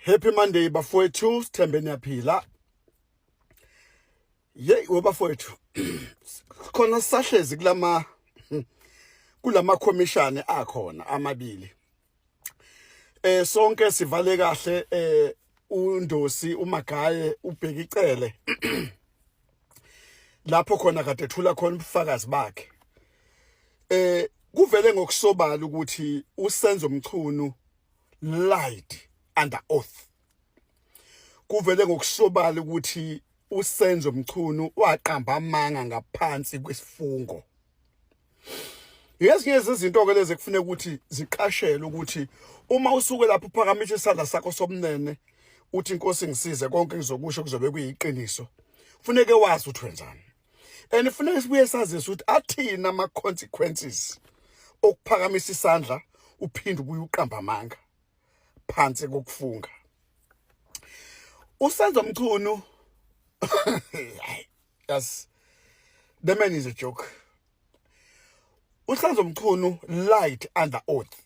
Happy Monday bafowethu, Sithembe niyaphila. Bafowethu. Khona sisahlezi kulama commission akhona amabili. Sonke sivale kahle uNdosi uMagaye ubheka icele. Lapho khona kade ethula khona ubufakazi bakhe. Kuvele ngokusobala ukuthi uSenzo Mchunu lied under oath. Kuvele ngokusobala ukuthi uSenzo Mchunu waqamba amanga ngaphansi kwesifungo. Yezinye izinto ke lezi kufanele ukuthi ziqashele ukuthi uma usuke lapho uphakamisa isandla sakho sobunene uthi inkosi ngisize konke ngizokusho kuzobe kuyiqiniso. Kufanele wazi ukuthi wenzani. And kufanele sibuye sazise ukuthi athina ama consequences okuphakamisa isandla uphinde ubuye uqamba amanga phansi kokufunga. uSenzo Mchunu yes, the man is a joke. uSenzo Mchunu lied under oath.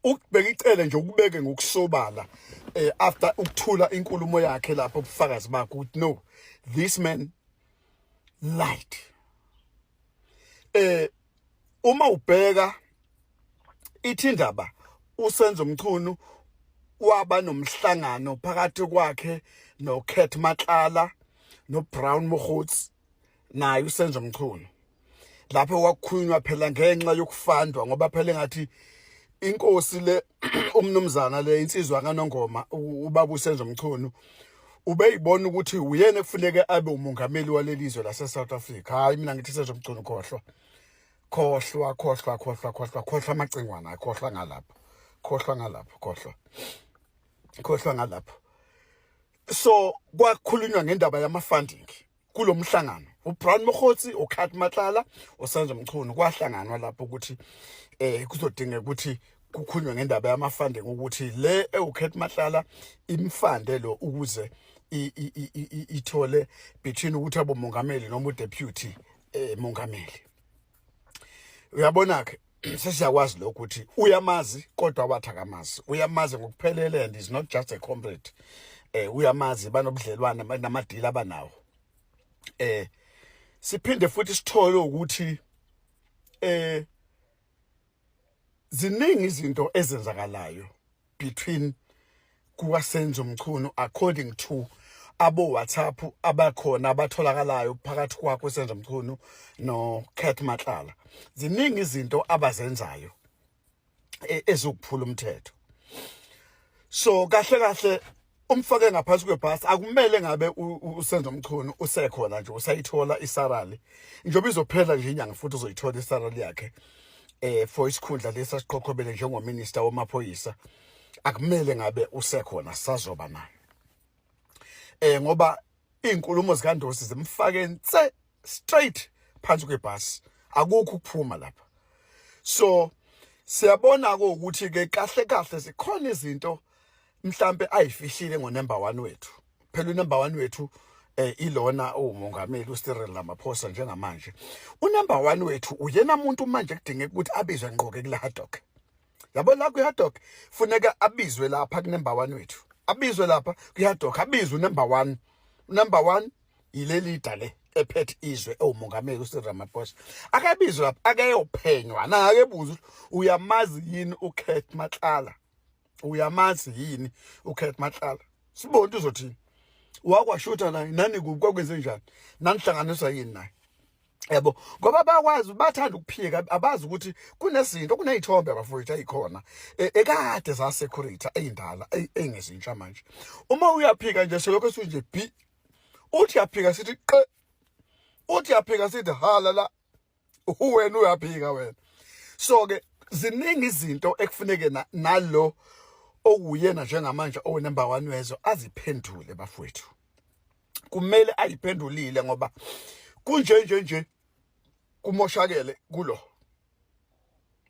Ukubeka icele nje ukubeke ngokusobala after ukuthula inkulumo yakhe lapho ubufakazi bakhe ukuthi no, this man lied. Uma ubheka ithi indaba uSenzo Mchunu waba nomhlangano phakathi kwakhe noKurt Matlala noBrown Mogotsi naye uSenzo Mchunu. Lapho kwakukhulunywa phela ngenxa yokufandwa ngoba phela ngathi inkosi le umnumzana le insizwa kaNongoma ubaba uSenzo Mchunu ubeyibona ukuthi uyena kufanele abe umongameli walelizwe lase South Africa. Hayi mina ngithi Senzo Mchunu khohlwa amacingwana, khohlwa ngalapho. So kwakhulunywa ngendaba yama-funding kulomhlangano. uBrown Mogotsi, uKurt Matlala, uSenzo Mchunu kwahlanganwa lapho ukuthi kuzodingeka ukuthi kukhulunywe ngendaba yama-funding ukuthi le uKurt Matlala imfande lo ukuze ithole between ukuthi abomongameli noma udeputy mongameli. Uyabona ke sesiyakwazi lokho ukuthi uyamazi kodwa wathi akamazi. Uyamazi ngokuphelele and is not just a comrade. Uyamazi banobudlelwane namadili abanawo. Siphinde futhi sithole ukuthi ziningi izinto ezenzakalayo between kukaSenzo Mchunu according to abo WhatsApp abakhona abatholakalayo phakathi kwakho uSenzo Mchunu noKurt Matlala. Ziningi izinto abazenzayo ezokuphula umthetho. So kahle umfake ngaphansi kwebhasi akumele ngabe uSenzo Mchunu usekhona nje usayithola isarali. Njobe izophela nje inyanga futhi uzoyithola isarali yakhe for isikhundla lesa siqoqobele njengominister wamaphoyisa. Akumele ngabe usekhona sazoba naye. Ngoba inkulumo zikaNdosi zimfake straight phansi kwebhasi. Akukho ukuphuma lapha. So siyabona ukuthi ke kahle sikhona izinto mhlambe ayifishile ngo-number 1 wethu. Phela u-number 1 wethu ilona umongameli uCyril Ramaphosa njengamanje. U-number 1 wethu uyena umuntu manje kudingeka ukuthi abizwe ngqoke kule hotdog. Yabona la kwi-hotdog funeka abizwe lapha ku-number 1 wethu. Abizwe lapha kwi-hotdog abizwe u-number 1. U-number 1 ileli idale ephethe izwe umongameli uCyril Ramaphosa. Akabizwe lapha akayophenywa na akebuza uyamazi yini uKurt Matlala? Uyamazi yini uKurt Matlala? Sibonke uzothini. Wakwashuta naye nani kwakwenze njani? Nanihlanganiswa yini naye? Yabo ngoba bakwazi bathanda ukuphika abazi ukuthi kunezinto kunezithombe abafowethu ayikhona ekade za security eyindala engezintsha manje. Uma uyaphika nje selokho sunje b uthi yaphika sithi qe uthi yaphika sithi halala wena uyaphika wena. So ke ziningi izinto ekufuneke nalo okuyena njengamanje number 1 wezo aziphendule bafowethu. Kumele ayiphendulile ngoba kunje kumoshakele kulo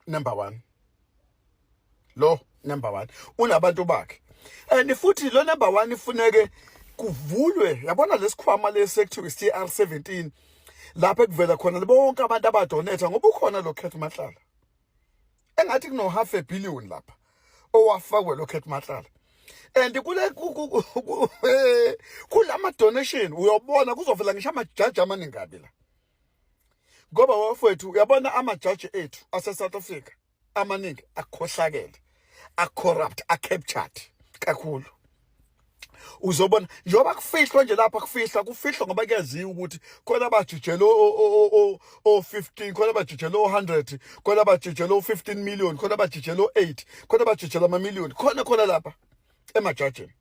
number 1. Lo number 1 unabantu bakhe. And futhi lo number 1 ifuneke kuvulwe. Yabona lesikhwama lesector CR17 lapha ekuvela khona bonke abantu abadonate ngoba ukhona lo Kurt Matlala. Engathi kuno half a billion lapha owafakwe lo Kurt Matlala. and kulama donation uyobona kuzovela ngisho amajaji amaningabi la. Ngoba wafethu uyabona amajaji ethu ase South Africa amaningi akhohlakele, acorrupt, acaptured kakhulu. Uzobona njoba kufihlwa nje lapha kufihlwa ngoba kuyaziwa ukuthi khona abajijela o 15, khona abajijela o 100, khona abajijela o 15 million, khona abajijela o 8, khona abajijela ama million, khona lapha emajajeni.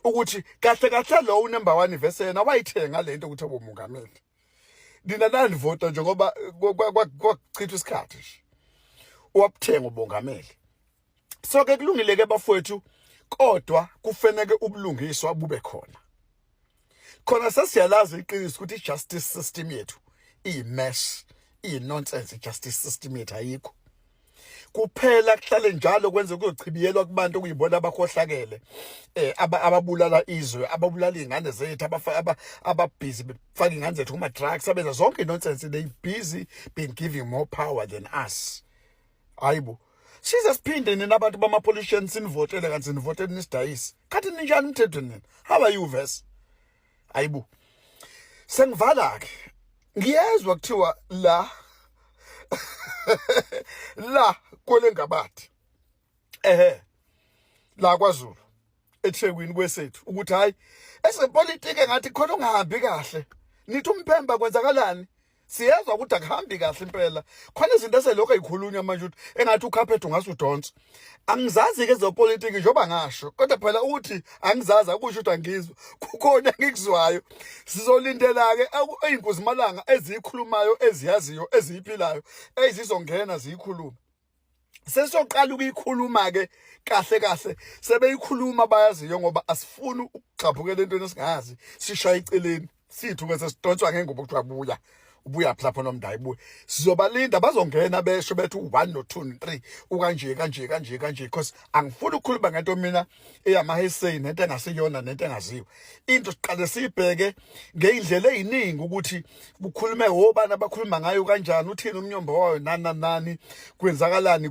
Ukuthi kahle lo number 1 verse yena wayithenga lento ukuthi abomongameli. Dina nani vote nje ngoba kwakuchitha isikhathi nje. Wabuthenga ubongameli. So ke kulungile ke bafowethu kodwa kufanele ubulungiswa bube khona. Khona sasiyalazi iqiniso ukuthi i-justice system yethu iyi-mess, iyi-nonsense i-justice system yethu ayikho. Kuphela kuhlale njalo kwenze kuyochibiyelwa kubantu okuyibona abakhohlakele ababulala izwe, ababulala izingane zethu, ababhizi befaka ingane zethu kuma drugs, abenza zonke nonsense. They busy being giving more power than us. Hayibo. Sizaphinde nina abantu bama politicians sinivotele kanti sinivotele nisidayisi. Kanti ninjani umthethweni nina? How are you verse? Hayibo. Sengivala ke. Ngiyezwa kuthiwa la kwelengabathi la kwaZulu eThekwini kwesethu ukuthi hayi esepolitiki ngathi khona ungahambi kahle, nithi umphemba kwenzakalani, siyezwa ukuthi akuhambi kahle impela. Khona izinto eselokho ezikhulunywa manje ukuthi engathi ukhaphethu ngasudonsa. Angizazi ke zepolitiki njoba ngasho, kodwa phela uthi angizazi akusho ukuthi angizwa. Kukhona ngikuzwayo. Sizolindela ke einkuzimalanga ezikhulumayo, eziyaziyo, eziphilayo, ezizongena zikhuluma. Sesiyoqala ukuyikhuluma ke kahle sebeyikhuluma bayaziyo ngoba asifuni ukugxaphukela entweni esingazi, sishaya iceleni sithu bese sidonswa ngengubo kuthiwa ubuya lapho nomndayi buya. Sizobalinda bazongena besho bethu 1 no 2 no 3 ukanje because angifuni ukukhuluma ngento mina eyamahesay nento engasiyona nento engaziwa. Into siqale sibheke ngeindlela eziningi ukuthi kukhulume obani abakhuluma ngayo kanjani, uthini umnyombo wayo nani, kwenzakalani,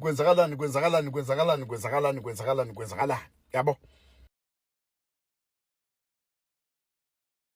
yabo.